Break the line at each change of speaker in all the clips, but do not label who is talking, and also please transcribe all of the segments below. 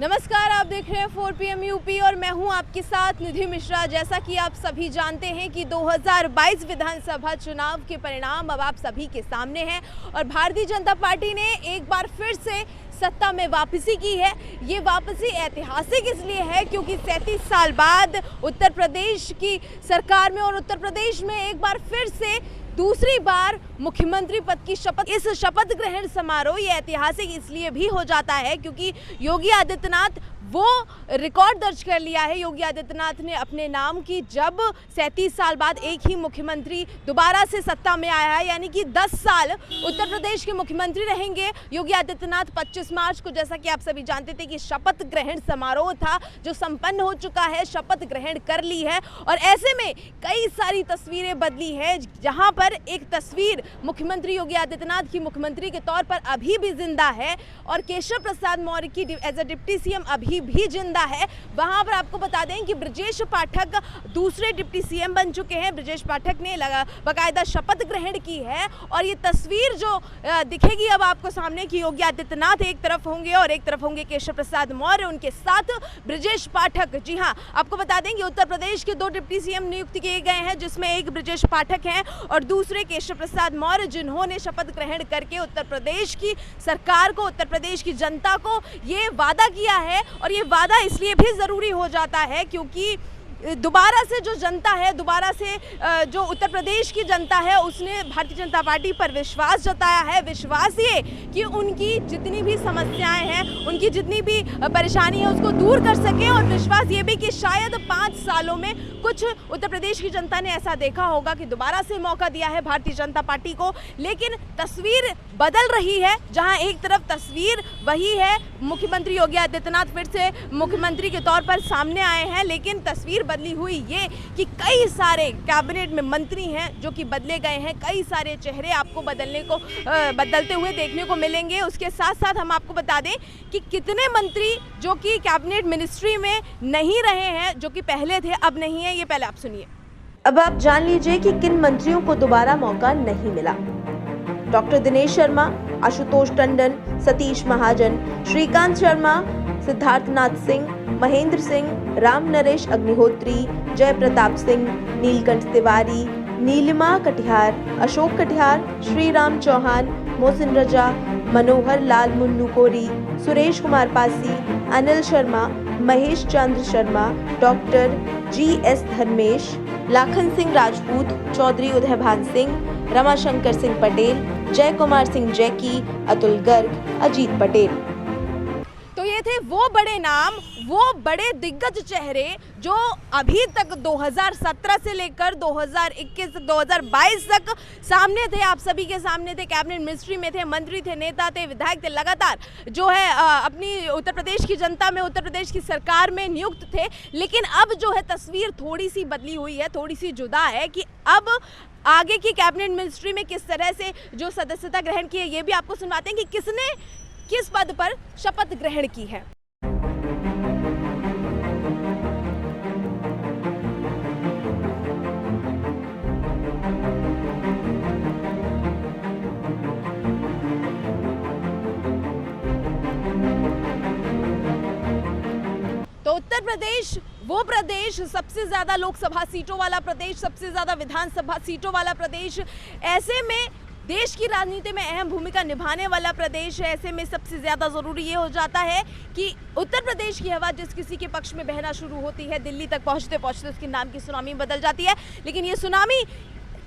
नमस्कार, आप देख रहे हैं 4 PM यूपी और मैं हूं आपके साथ निधि मिश्रा। जैसा कि आप सभी जानते हैं कि 2022 विधानसभा चुनाव के परिणाम अब आप सभी के सामने हैं और भारतीय जनता पार्टी ने एक बार फिर से सत्ता में वापसी की है। ये वापसी ऐतिहासिक इसलिए है क्योंकि 37 साल बाद उत्तर प्रदेश की सरकार में और उत्तर प्रदेश में एक बार फिर से दूसरी बार मुख्यमंत्री पद की शपथ। इस शपथ ग्रहण समारोह ये ऐतिहासिक इसलिए भी हो जाता है क्योंकि योगी आदित्यनाथ वो रिकॉर्ड दर्ज कर लिया है। योगी आदित्यनाथ ने अपने नाम की जब 37 साल बाद एक ही मुख्यमंत्री दोबारा से सत्ता में आया है, यानी कि 10 साल उत्तर प्रदेश के मुख्यमंत्री रहेंगे योगी आदित्यनाथ। 25 मार्च को, जैसा कि आप सभी जानते थे, कि शपथ ग्रहण समारोह था जो संपन्न हो चुका है, शपथ ग्रहण कर ली है। और ऐसे में कई सारी तस्वीरें बदली है, जहां पर एक तस्वीर मुख्यमंत्री योगी आदित्यनाथ की मुख्यमंत्री के तौर पर अभी भी जिंदा है और केशव प्रसाद मौर्य की एज अ डिप्टी सीएम अभी भी जिंदा है। वहां पर आपको बता दें कि ब्रजेश पाठक दूसरे डिप्टी सीएम बन चुके हैं। ब्रजेश पाठक ने बाकायदा शपथ ग्रहण की है और ये तस्वीर जो दिखेगी अब आपको सामने कि योगी आदित्यनाथ एक तरफ होंगे और एक तरफ होंगे केशव प्रसाद मौर्य, उनके साथ ब्रजेश पाठक। जी हां, आपको बता दें कि उत्तर प्रदेश के 2 डिप्टी सीएम नियुक्त किए गए हैं, जिसमें एक ब्रजेश पाठक हैं और दूसरे केशव प्रसाद मौर्य, जिन्होंने शपथ ग्रहण करके उत्तर प्रदेश की सरकार को, उत्तर प्रदेश की जनता को ये वादा किया है। और ये वादा इसलिए भी ज़रूरी हो जाता है क्योंकि दोबारा से जो जनता है, दोबारा से जो उत्तर प्रदेश की जनता है, उसने भारतीय जनता पार्टी पर विश्वास जताया है। विश्वास ये कि उनकी जितनी भी समस्याएं हैं, उनकी जितनी भी परेशानी है, उसको दूर कर सके। और विश्वास ये भी कि शायद 5 सालों में कुछ उत्तर प्रदेश की जनता ने ऐसा देखा होगा कि दोबारा से मौका दिया है भारतीय जनता पार्टी को। लेकिन तस्वीर बदल रही है, जहां एक तरफ तस्वीर वही है, मुख्यमंत्री योगी आदित्यनाथ फिर से मुख्यमंत्री के तौर पर सामने आए हैं, लेकिन तस्वीर बदली हुई ये कि कई सारे कैबिनेट में मंत्री हैं जो कि बदले गए हैं। कई सारे चेहरे आपको बदलते हुए देखने को मिलेंगे। उसके साथ साथ हम आपको बता दें कि कितने मंत्री जो कि कैबिनेट मिनिस्ट्री में नहीं रहे हैं, जो कि पहले थे अब नहीं है, ये पहले आप सुनिए।
अब आप जान लीजिए कि किन मंत्रियों को दोबारा मौका नहीं मिला। डॉक्टर दिनेश शर्मा, आशुतोष टंडन, सतीश महाजन, श्रीकांत शर्मा, सिद्धार्थनाथ सिंह, महेंद्र सिंह, राम नरेश अग्निहोत्री, जय प्रताप सिंह, नीलकंठ तिवारी, नीलिमा कटिहार, अशोक कटिहार, श्रीराम चौहान, मोहसिन रजा, मनोहर लाल मुन्नू कोरी, सुरेश कुमार पासी, अनिल शर्मा, महेश चंद्र शर्मा, डॉक्टर GS धर्मेश, लाखन सिंह राजपूत, चौधरी उदयभान सिंह, रमाशंकर सिंह पटेल, जय कुमार सिंह जैकी, अतुल गर्ग, अजीत पटेल।
तो ये थे वो बड़े नाम, वो बड़े दिग्गज चेहरे जो अभी तक 2017 से लेकर 2021-2022 तक सामने थे, आप सभी के सामने थे, कैबिनेट मिनिस्ट्री में थे, मंत्री थे, नेता थे, विधायक थे, लगातार जो है अपनी उत्तर प्रदेश की जनता में, उत्तर प्रदेश की सरकार में नियुक्त थे। लेकिन अब जो है तस्वीर थोड़ी सी बदली हुई है, थोड़ी सी जुदा है कि अब आगे की कैबिनेट मिनिस्ट्री में किस तरह से जो सदस्यता ग्रहण की है, ये भी आपको सुनवाते हैं कि किसने किस पद पर शपथ ग्रहण की है। तो उत्तर प्रदेश वो प्रदेश, सबसे ज्यादा लोकसभा सीटों वाला प्रदेश, सबसे ज्यादा विधानसभा सीटों वाला प्रदेश, ऐसे में देश की राजनीति में अहम भूमिका निभाने वाला प्रदेश है। ऐसे में सबसे ज़्यादा ज़रूरी ये हो जाता है कि उत्तर प्रदेश की हवा जिस किसी के पक्ष में बहना शुरू होती है, दिल्ली तक पहुंचते पहुंचते उसके नाम की सुनामी बदल जाती है। लेकिन ये सुनामी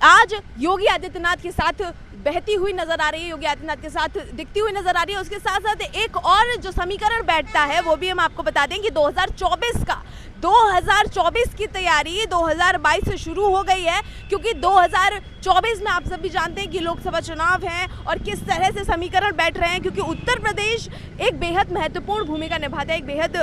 आज योगी आदित्यनाथ के साथ बहती हुई नजर आ रही है, योगी आदित्यनाथ के साथ दिखती हुई नजर आ रही है। उसके साथ साथ एक और जो समीकरण बैठता है वो भी हम आपको बता दें कि 2024 की तैयारी 2022 से शुरू हो गई है, क्योंकि 2024 में आप सभी जानते हैं कि लोकसभा चुनाव हैं और किस तरह से समीकरण बैठ रहे हैं, क्योंकि उत्तर प्रदेश एक बेहद महत्वपूर्ण भूमिका निभाता है, एक बेहद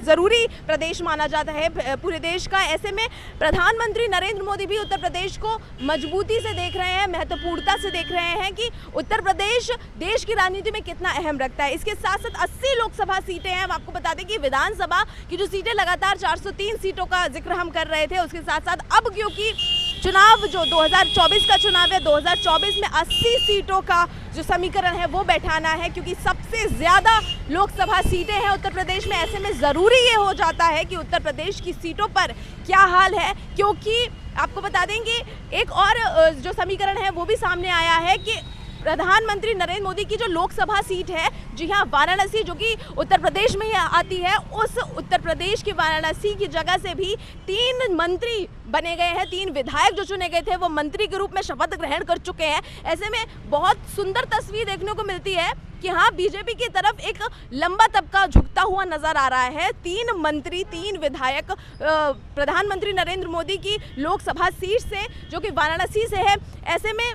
ज़रूरी प्रदेश माना जाता है पूरे देश का। ऐसे में प्रधानमंत्री नरेंद्र मोदी भी उत्तर प्रदेश को मजबूती से देख रहे हैं, महत्वपूर्णता से देख रहे हैं कि उत्तर प्रदेश देश की राजनीति में कितना अहम रखता है। इसके साथ साथ 80 लोकसभा सीटें हैं। हम आपको बता दें कि विधानसभा की जो सीटें लगातार 403 सीटों का जिक्र हम कर रहे थे, उसके साथ साथ अब क्योंकि चुनाव जो 2024 का चुनाव है, 2024 में 80 सीटों का जो समीकरण है वो बैठाना है, क्योंकि सबसे ज़्यादा लोकसभा सीटें हैं उत्तर प्रदेश में। ऐसे में ज़रूरी ये हो जाता है कि उत्तर प्रदेश की सीटों पर क्या हाल है, क्योंकि आपको बता देंगे एक और जो समीकरण है वो भी सामने आया है कि प्रधानमंत्री नरेंद्र मोदी की जो लोकसभा सीट है, जी हाँ, वाराणसी, जो कि उत्तर प्रदेश में ही आती है, उस उत्तर प्रदेश की वाराणसी की जगह से भी 3 मंत्री बने गए हैं। 3 विधायक जो चुने गए थे वो मंत्री के रूप में शपथ ग्रहण कर चुके हैं। ऐसे में बहुत सुंदर तस्वीर देखने को मिलती है कि हाँ, बीजेपी की तरफ एक लंबा तबका झुकता हुआ नजर आ रहा है। 3 मंत्री, 3 विधायक प्रधानमंत्री नरेंद्र मोदी की लोकसभा सीट से, जो कि वाराणसी से है। ऐसे में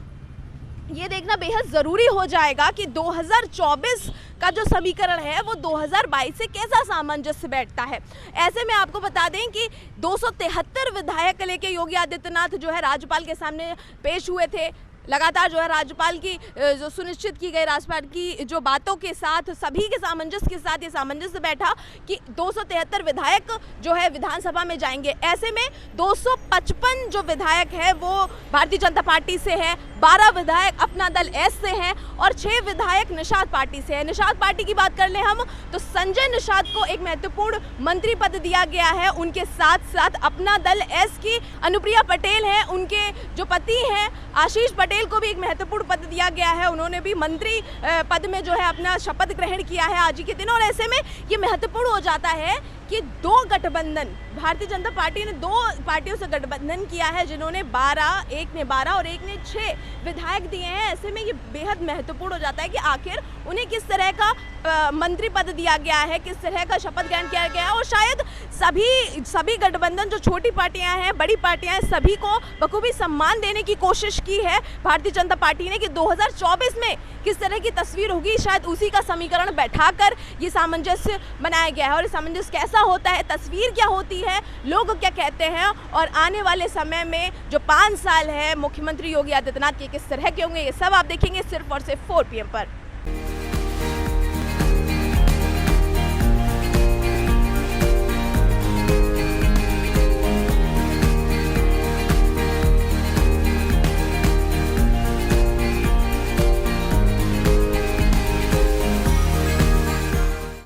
ये देखना बेहद ज़रूरी हो जाएगा कि 2024 का जो समीकरण है वो 2022 से कैसा सामंजस्य बैठता है। ऐसे में आपको बता दें कि 273 विधायक लेके योगी आदित्यनाथ जो है राज्यपाल के सामने पेश हुए थे। लगातार जो है राज्यपाल की जो सुनिश्चित की गई, राज्यपाल की जो बातों के साथ, सभी के सामंजस्य के साथ ये सामंजस्य बैठा कि 273 विधायक जो है विधानसभा में जाएंगे। ऐसे में 255 जो विधायक है वो भारतीय जनता पार्टी से है, 12 विधायक अपना दल एस से हैं और 6 विधायक निषाद पार्टी से है। निषाद पार्टी की बात कर लें हम तो संजय निषाद को एक महत्वपूर्ण मंत्री पद दिया गया है। उनके साथ साथ अपना दल एस की अनुप्रिया पटेल हैं, उनके जो पति हैं आशीष पटेल को भी एक महत्वपूर्ण पद दिया गया है। उन्होंने भी मंत्री पद में जो है अपना शपथ ग्रहण किया है आज ही के दिन। और ऐसे में ये महत्वपूर्ण हो जाता है कि 2 गठबंधन, भारतीय जनता पार्टी ने 2 पार्टियों से गठबंधन किया है, जिन्होंने 12, एक ने 12 और एक ने 6 विधायक दिए हैं। ऐसे में ये बेहद महत्वपूर्ण हो जाता है कि आखिर उन्हें किस तरह का मंत्री पद दिया गया है, किस तरह का शपथ ग्रहण किया गया है। और शायद सभी गठबंधन, जो छोटी पार्टियां हैं, बड़ी पार्टियां हैं, सभी को बखूबी सम्मान देने की कोशिश की है भारतीय जनता पार्टी ने कि 2024 में किस तरह की तस्वीर होगी, शायद उसी का समीकरण बैठाकर ये सामंजस्य बनाया गया है। और ये सामंजस्य कैसा होता है, तस्वीर क्या होती है, लोग क्या कहते हैं, और आने वाले समय में जो 5 साल है मुख्यमंत्री योगी आदित्यनाथ के किस तरह के होंगे, ये सब आप देखेंगे सिर्फ और सिर्फ 4 PM पर।